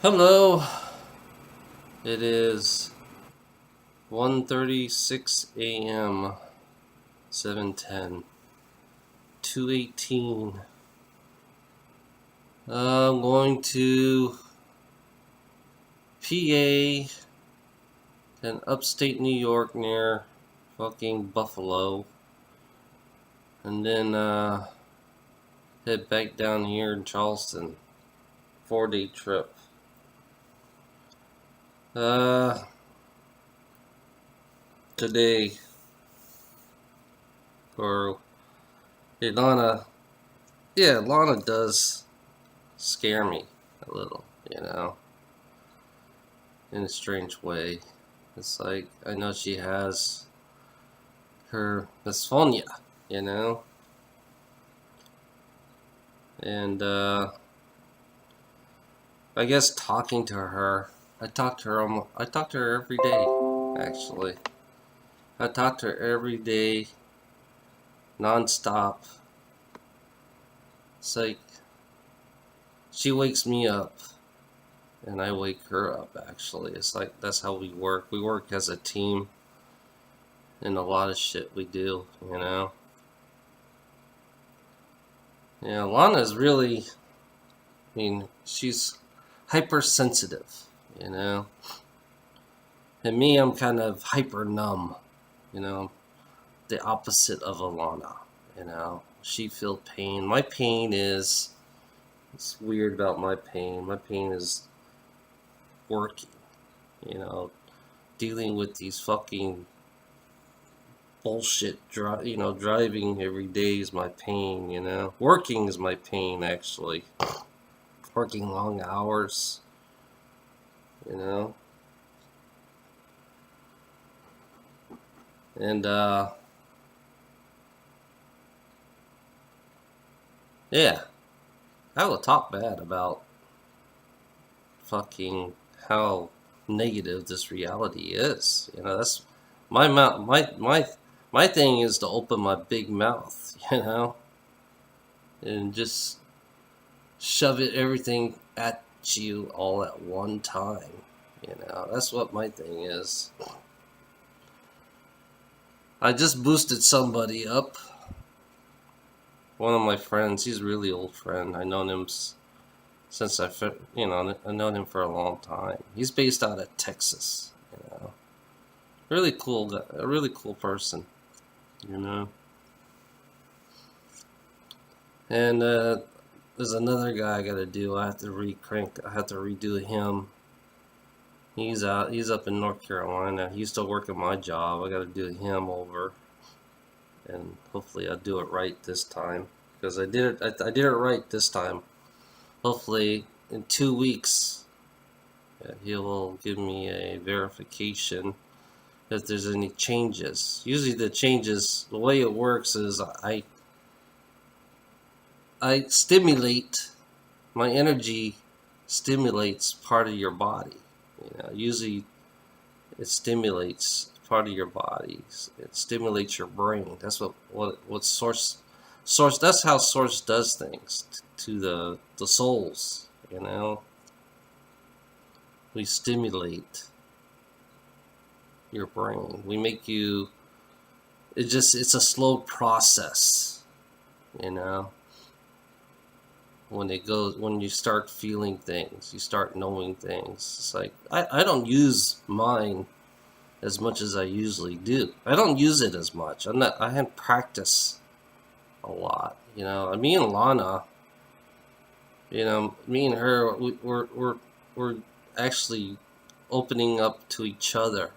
Hello. It is 1:36 a.m. 7:10. 2:18. I'm going to PA in upstate New York near fucking Buffalo, and then head back down here in Charleston. 4-day trip. Uh Today for Lana. Yeah, Lana does scare me a little, in a strange way. It's like I know she has her dysphonia, you know, and I guess talking to her, I talk to her every day. Actually, I talk to her every day, nonstop. It's like she wakes me up, and I wake her up. Actually, it's like that's how we work. We work as a team in a lot of shit we do, you know. Yeah, Lana's really, she's hypersensitive, you know. And me, I'm kind of hyper numb, you know, the opposite of Alana, you know. She feels pain. My pain is, it's weird about my pain. My pain is working, you know, dealing with these fucking bullshit, driving every day is my pain, you know. Working is my pain, actually. Working long hours, you know. And, yeah, I will talk bad about fucking how negative this reality is. You know, that's my mouth. My thing is to open my big mouth. You know, and just shove it everything at you all at one time. You know, that's what my thing is. I just boosted somebody up. One of my friends. He's a really old friend. I known him since I known him for a long time. He's based out of Texas. You know, really cool guy, a really cool person. You know, and there's another guy I gotta do. I have to recrank. I have to redo him. He's out. He's up in North Carolina. He's still working my job. I gotta do him over, and hopefully I'll do it right this time because I did it. I did it right this time. Hopefully in 2 weeks, he will give me a verification if there's any changes. Usually the changes, the way it works is I stimulate, my energy stimulates part of your body. You know, usually it stimulates part of your body. It stimulates your brain. That's what source. That's how source does things to the souls. You know, we stimulate your brain. We make you. It's a slow process. You know, when you start feeling things, you start knowing things. It's like I don't use mine as much as I usually do. I don't use it as much. I haven't practiced a lot. You know, me and Lana, you know, me and her, we're actually opening up to each other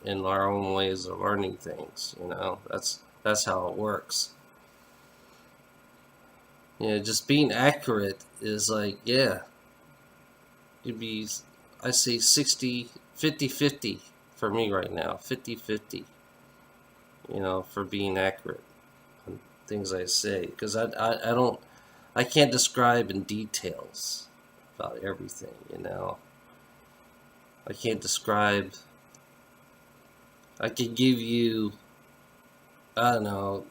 in our own ways of learning things. You know, that's how it works. You know, just being accurate is like, yeah, it'd be, I say 60, 50-50 for me right now. 50-50, you know, for being accurate on things I say. Because I can't describe in details about everything, you know. I can't describe, I could give you, I don't know,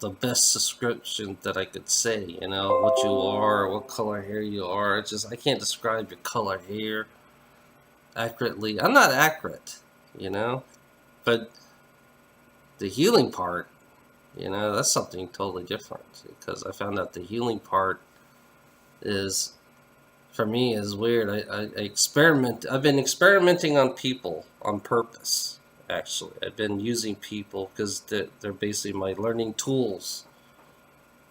the best description that I could say. You know, what you are, what color hair you are. It's just I can't describe your color hair accurately. I'm not accurate, you know. But the healing part, you know, that's something totally different, because I found out the healing part is, for me, is weird. I experiment. I've been experimenting on people on purpose. Actually, I've been using people because they're basically my learning tools.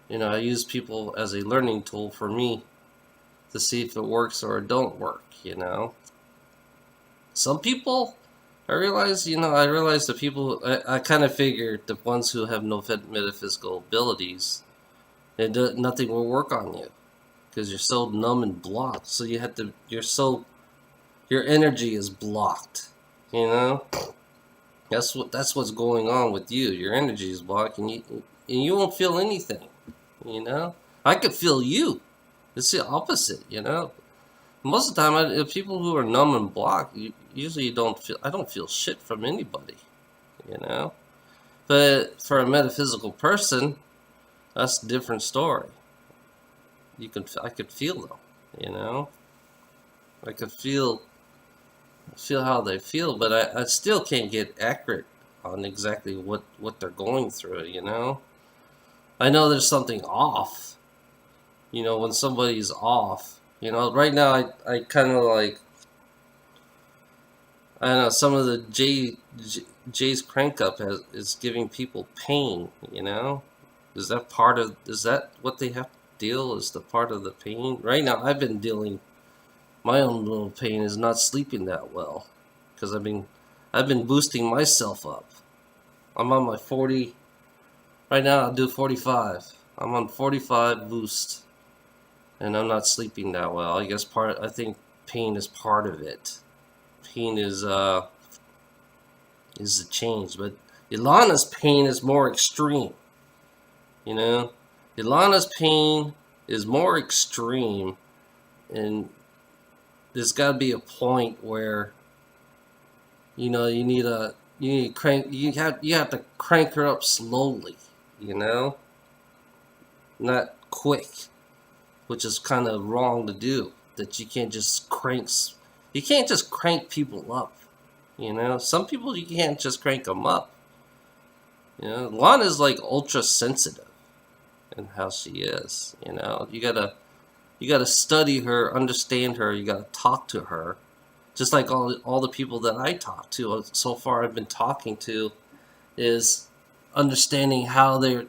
You know, I use people as a learning tool for me to see if it works or it don't work. You know, some people, I realize the people, I kind of figured the ones who have no metaphysical abilities, nothing will work on you because you're so numb and blocked. So your energy is blocked, you know? That's what's going on with you. Your energy is blocked, and you won't feel anything, you know? I could feel you. It's the opposite, you know? Most of the time, people who are numb and blocked, usually I don't feel shit from anybody, you know? But for a metaphysical person, that's a different story. I could feel them, you know? I could feel how they feel, but I still can't get accurate on exactly what they're going through, you know? I know there's something off, you know, when somebody's off. You know, right now I kind of like, I don't know, some of the Jay's crank up is giving people pain, you know? Is that what they have to deal, is the part of the pain? Right now I've been dealing, my own little pain is not sleeping that well, because I've been boosting myself up. I'm on my 40, right now I'll do 45. I'm on 45 boost, and I'm not sleeping that well. I think pain is part of it. Pain is the change, but Ilana's pain is more extreme. You know, Ilana's pain is more extreme, and there's got to be a point where, you know, you have to crank her up slowly, you know, not quick, which is kind of wrong to do. That you can't just crank people up, you know. Some people you can't just crank them up. You know, Lana's like ultra sensitive in how she is. You know, you gotta study her, understand her. You gotta talk to her, just like all the people that I talk to so far. I've been talking to is understanding how their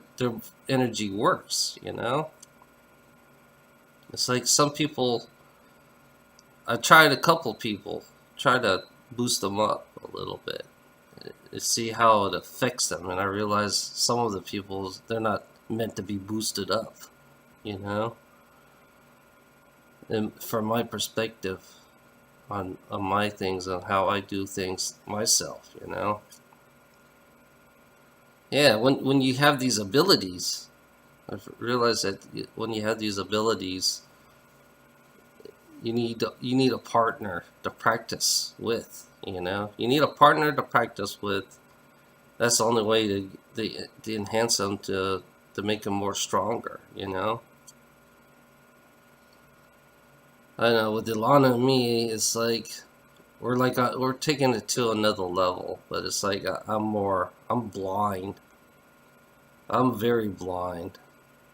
energy works. You know, it's like some people. I tried a couple people, try to boost them up a little bit, to see how it affects them, and I realized some of the people, they're not meant to be boosted up, you know. And from my perspective on my things, on how I do things myself, you know. Yeah, when you have these abilities, I've realized that when you have these abilities, you need a partner to practice with, you know. You need a partner to practice with. That's the only way to enhance them, to make them more stronger, you know. I know with Ilana and me, it's like we're taking it to another level, but it's like I'm blind. I'm very blind,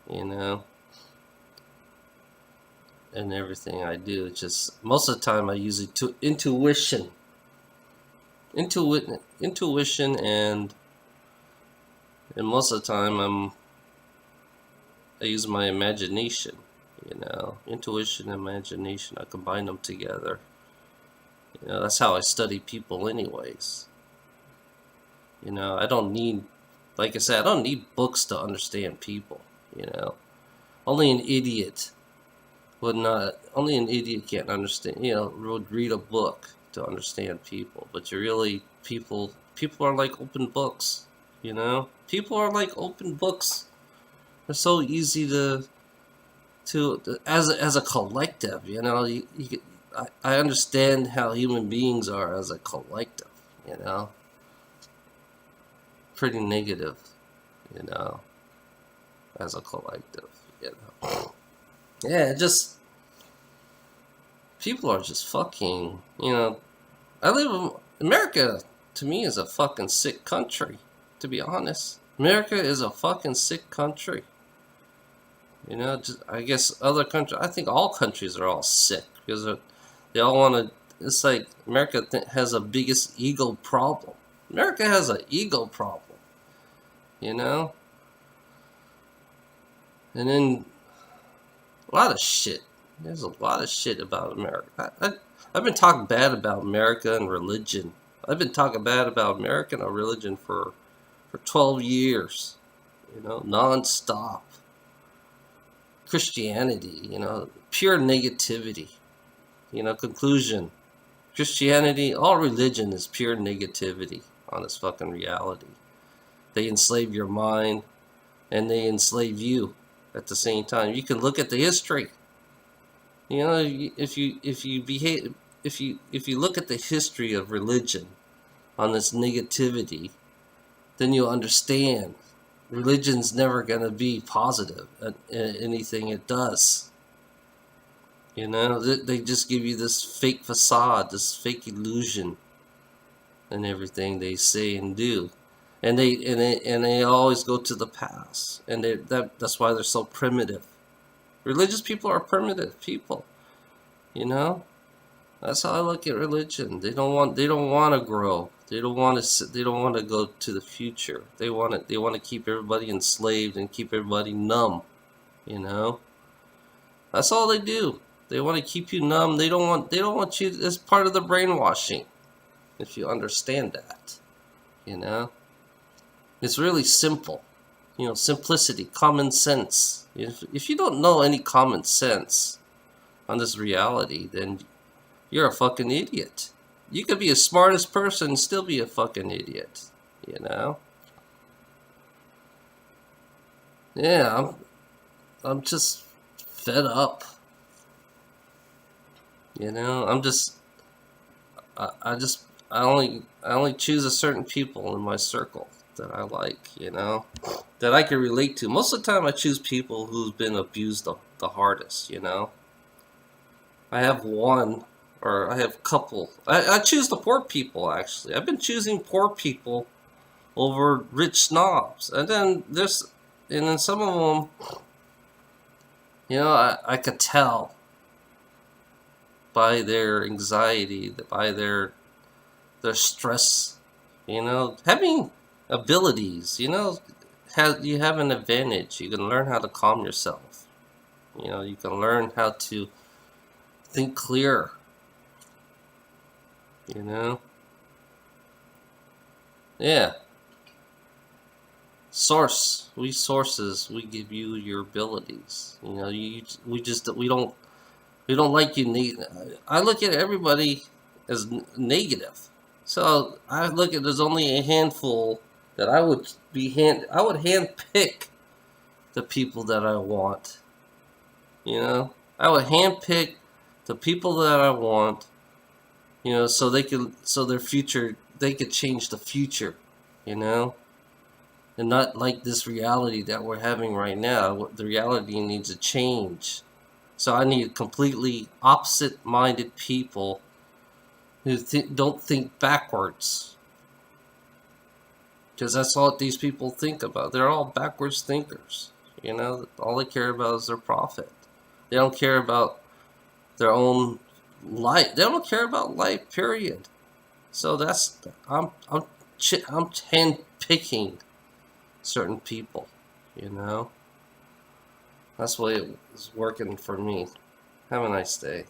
you know. And everything I do, it's just most of the time I use it to intuition, and most of the time I use my imagination, you know. Intuition and imagination, I combine them together. You know, that's how I study people anyways. You know, I don't need, like I said, I don't need books to understand people, you know. Only an idiot can't understand, you know, would read a book to understand people. But people are like open books, you know. People are like open books. They're so easy to as a collective, you know. I understand how human beings are as a collective, you know. Pretty negative, you know. as a collective. You know, yeah, just people are just fucking. You know, I live in America. To me, is a fucking sick country. To be honest, America is a fucking sick country. You know, just, I guess other countries. I think all countries are all sick because they all want to. It's like America has a biggest ego problem. America has an ego problem. You know, and then a lot of shit. There's a lot of shit about America. I've been talking bad about America and religion. I've been talking bad about America and religion for 12 years. You know, nonstop. Christianity, you know, pure negativity. You know, conclusion. Christianity, all religion is pure negativity on its fucking reality. They enslave your mind and they enslave you at the same time. You can look at the history. You know, if you look at the history of religion on this negativity, then you'll understand religion's never going to be positive at anything it does. You know, they just give you this fake facade, this fake illusion, and everything they say and do, and they always go to the past, and that's why they're so primitive. Religious people are primitive people. You know, that's how I look at religion. They don't want to grow. They don't want to go to the future. They want to keep everybody enslaved and keep everybody numb. You know, that's all they do. They want to keep you numb. They don't want you as part of the brainwashing. If you understand that, you know, it's really simple. You know, simplicity, common sense. If you don't know any common sense on this reality, then you're a fucking idiot. You could be the smartest person and still be a fucking idiot. You know? Yeah, I'm just fed up. You know, I only choose a certain people in my circle that I like, you know, that I can relate to. Most of the time I choose people who've been abused the hardest, you know. I have one, or I have a couple. I choose the poor people, actually. I've been choosing poor people over rich snobs. And then some of them, you know, I could tell by their anxiety, by their stress, you know, having abilities, you know, you have an advantage. You can learn how to calm yourself. You know, you can learn how to think clear. You know? Yeah. Sources, we give you your abilities. You know, we don't like you. I look at everybody as negative. So I look at there's only a handful that I would hand pick the people that I want. You know, I would hand pick the people that I want. You know, so their future, they could change the future. You know, and not like this reality that we're having right now. The reality needs to change. So I need completely opposite-minded people who don't think backwards. Because that's all these people think about. They're all backwards thinkers. You know, all they care about is their profit. They don't care about their own life. They don't care about life, period. So I'm hand picking certain people, you know. That's what it was working for me. Have a nice day.